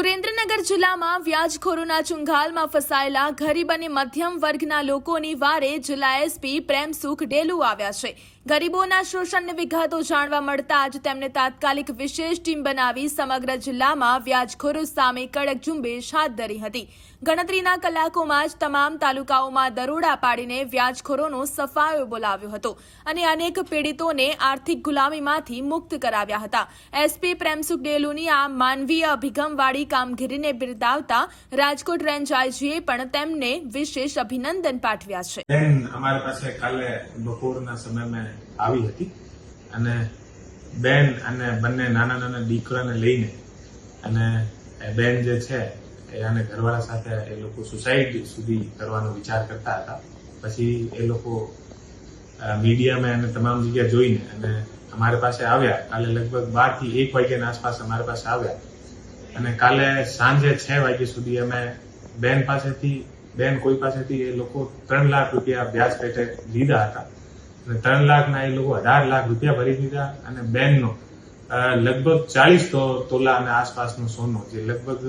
સુરેન્દ્રનગર જિલ્લામાં વ્યાજખોરોના ચુંગાલમાં ફસાયેલા ગરીબ અને મધ્યમ વર્ગના લોકોની વારે જિલ્લા એસપી પ્રેમસુખ ડેલુ આવ્યા છે। ગરીબોના શોષણની વિગતો જાણવા મળતા જ તેમને તાત્કાલિક વિશેષ ટીમ બનાવી સમગ્ર જિલ્લામાં વ્યાજખોરો સામે કડક ઝુંબેશ હાથ ધરી હતી। ગણતરીના કલાકોમાં જ તમામ તાલુકાઓમાં દરોડા પાડીને વ્યાજખોરોનો સફાયો બોલાવ્યો હતો અને અનેક પીડિતોને આર્થિક ગુલામીમાંથી મુક્ત કરાવ્યા હતા। એસપી પ્રેમસુખ ડેલુની આ માનવીય અભિગમવાળી કામગીરીને બિરદાવતા રાજકોટ રેન્જ આઈજીએ પણ તેમને વિશેષ અભિનંદન પાઠવ્યા છે। અમારી પાસે કાલે બપોરના સમયમાં આવી હતી અને બેન અને બંને નાના નાના દીકરાને લઈને અને બેન જે છે અને ઘરવાળા સાથે એ લોકો સુસાઇડ સુધી કરવાનો વિચાર કરતા હતા। પછી એ લોકો મીડિયામાં અને તમામ જગ્યા જોઈને અને અમારી પાસે આવ્યા। કાલે લગભગ 12 થી 1 વાગ્યાના આસપાસ અમારી પાસે આવ્યા અને કાલે સાંજે 6 વાગ્યા સુધી અમે બેન કોઈ પાસેથી એ લોકો 3 લાખ રૂપિયા વ્યાજ પેટે લીધા હતા અને 3 લાખના એ લોકો 18 લાખ રૂપિયા ભરી દીધા અને બેનનો લગભગ 40 તોલા અને આસપાસનો સોનો જે લગભગ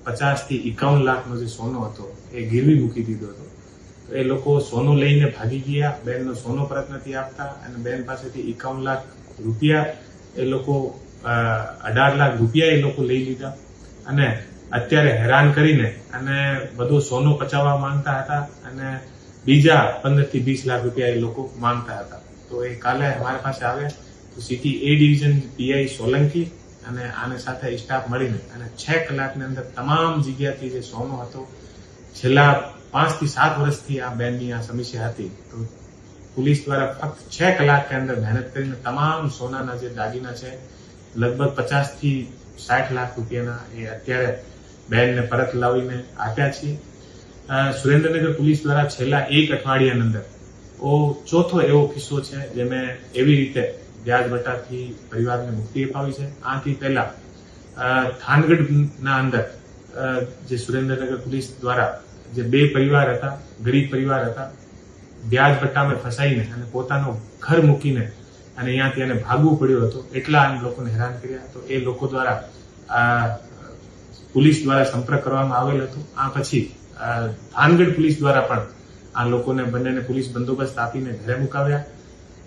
50 થી 51 લાખનો જે સોનો હતો એ ગીરવી મૂકી દીધો હતો। તો એ લોકો સોનું લઈને ભાગી ગયા। બેનનો સોનો પરત નથી આપતા અને બેન પાસેથી 51 લાખ રૂપિયા એ લોકો 18 લાખ રૂપિયા એ લોકો લઈ લીધા અને અત્યારે હેરાન કરીને અને બધું સોનું પચાવવા માંગતા હતા અને બીજા 15 થી 20 લાખ રૂપિયા એ લોકો માંગતા હતા। તો એ કાલે અમારી પાસે આવ્યા તો સિટી એ ડિવિઝન પીઆઈ સોલંકી અને આને સાથે સ્ટાફ મળીને અને 6 કલાકની અંદર તમામ જગ્યાથી જે સોનો હતો છેલ્લા 5 થી 7 વર્ષથી આ બેનની આ સમસ્યા હતી તો પોલીસ દ્વારા ફક્ત 6 કલાકની અંદર મહેનત કરીને તમામ સોનાના જે દાગીના છે લગભગ 50 થી 60 લાખ રૂપિયાના એ અત્યારે બેનને પરત લાવીને આપ્યા છીએ। સુરેન્દ્રનગર પોલીસ દ્વારા છેલ્લા 1 અઠવાડિયાની અંદર ચોથો એવો કિસ્સો છે જે મેં એવી રીતે વ્યાજ બટાથી પરિવારને મુક્તિ અપાવી છે। આથી પહેલા થાનગઢના અંદર જે સુરેન્દ્રનગર પોલીસ દ્વારા જે 2 પરિવાર હતા ગરીબ પરિવાર હતા વ્યાજ બટ્ટામાં ફસાઈને અને પોતાનું ઘર મૂકીને અને અહીંયાથી એને ભાગવું પડ્યું હતું એટલા લોકોને હેરાન કર્યા। તો એ લોકો દ્વારા પોલીસ દ્વારા સંપર્ક કરવામાં આવેલ હતો। આ પછી થાનગઢ પોલીસ દ્વારા પણ આ લોકોને બંનેને પોલીસ બંદોબસ્ત આપીને ઘરે મુકાવ્યા।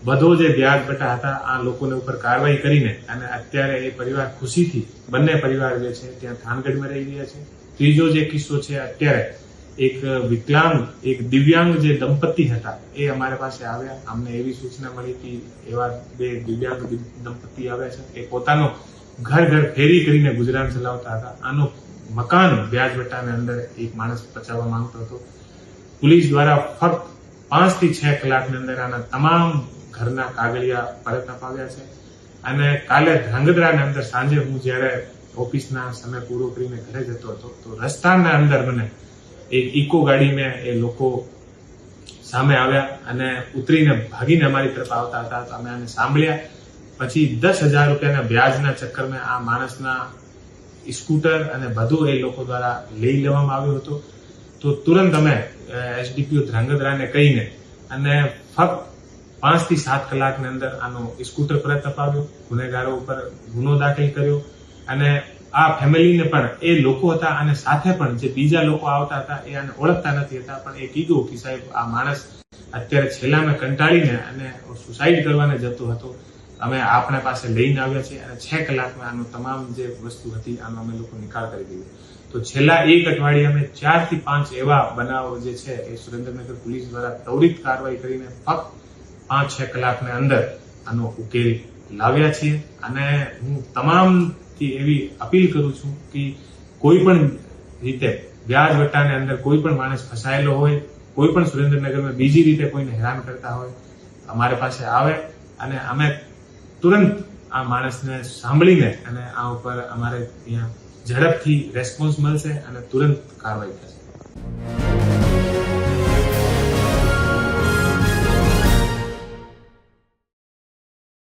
બધો જે વ્યાજ બટા હતા આ લોકોને ઉપર કાર્યવાહી કરીને અને અત્યારે એ પરિવાર ખુશીથી બંને પરિવાર જે છે ત્યાં થાનગઢમાં રહી રહ્યા છે। ત્રીજો જે કિસ્સો છે અત્યારે એક વિકલાંગ એક દિવ્યાંગ જે દંપતી હતા એ અમારી પાસે આવ્યા। અમને એવી સૂચના મળી કે એવા 2 દિવ્યાંગ દંપતી આવ્યા છે એ પોતાનો ઘર ફેરી કરીને ગુજરાન ચલાવતા હતા। આનો મકાન વ્યાજ બટાને અંદર એક માણસ પચાવવા માંગતો હતો। પોલીસ દ્વારા ફક્ત 5 થી 6 કલાકની અંદર આના તમામ ઘરના કાગળિયા પરત અપાવ્યા છે અને કાલે ધ્રાંગધ્રાની અંદર સાંજે હું જયારે ઓફિસના સમય પૂરો કરીને ઘરે જતો હતો તો રસ્તાના અંદર મને એક ઇકો ગાડીમાં એ લોકો સામે આવ્યા અને ઉતરીને ભાગીને અમારી તરફ આવતા હતા તો અમે આને સાંભળ્યા। પછી 10,000 રૂપિયાના વ્યાજના ચક્કરમાં આ માણસના સ્કૂટર અને બધું એ લોકો દ્વારા લઈ લેવામાં આવ્યું હતું। તો તુરંત અમે એસડીપીઓ ધ્રાંગધ્રાને કહીને અને ફક્ત 5 થી 7 કલાકની અંદર આનો સ્કૂટર પરત અપાવ્યો। ગુનેગારો ઉપર ગુનો દાખલ કર્યો અને આ ફેમિલીને પણ એ લોકો હતા અને સાથે પણ જે બીજા લોકો આવતા હતા એ આને ઓળખતા નથી હતા પણ એ કીધું કે સાહેબ આ માણસ અત્યારે છેલ્લામાં કંટાળીને અને સુસાઇડ કરવાને જતો હતો। અમે આપણા પાસે લઈને આવ્યા છીએ અને 6 કલાકમાં આનો તમામ જે વસ્તુ હતી આનો અમે લોકો નિકાલ કરી દીધો। તો છેલ્લા 1 અઠવાડિયામાં 4 થી 5 એવા બનાવો જે છે એ સુરેન્દ્રનગર પોલીસ દ્વારા ત્વરિત કાર્યવાહી કરીને ફક્ત 5-6 કલાકની અંદર આનો ઉકેલ લાવ્યા છીએ। અને હું તમામથી એવી અપીલ કરું છું કે કોઈ પણ રીતે વ્યાજ વટ્ટાની અંદર કોઈ પણ માણસ ફસાયેલો હોય કોઈ પણ સુરેન્દ્રનગરમાં બીજી રીતે કોઈને હેરાન કરતા હોય અમારી પાસે આવે અને અમે તુરંત આ માણસને સાંભળીને અને આ ઉપર અમારે ત્યાં ઝડપથી રેસ્પોન્સ મળશે અને તુરંત કાર્યવાહી થશે।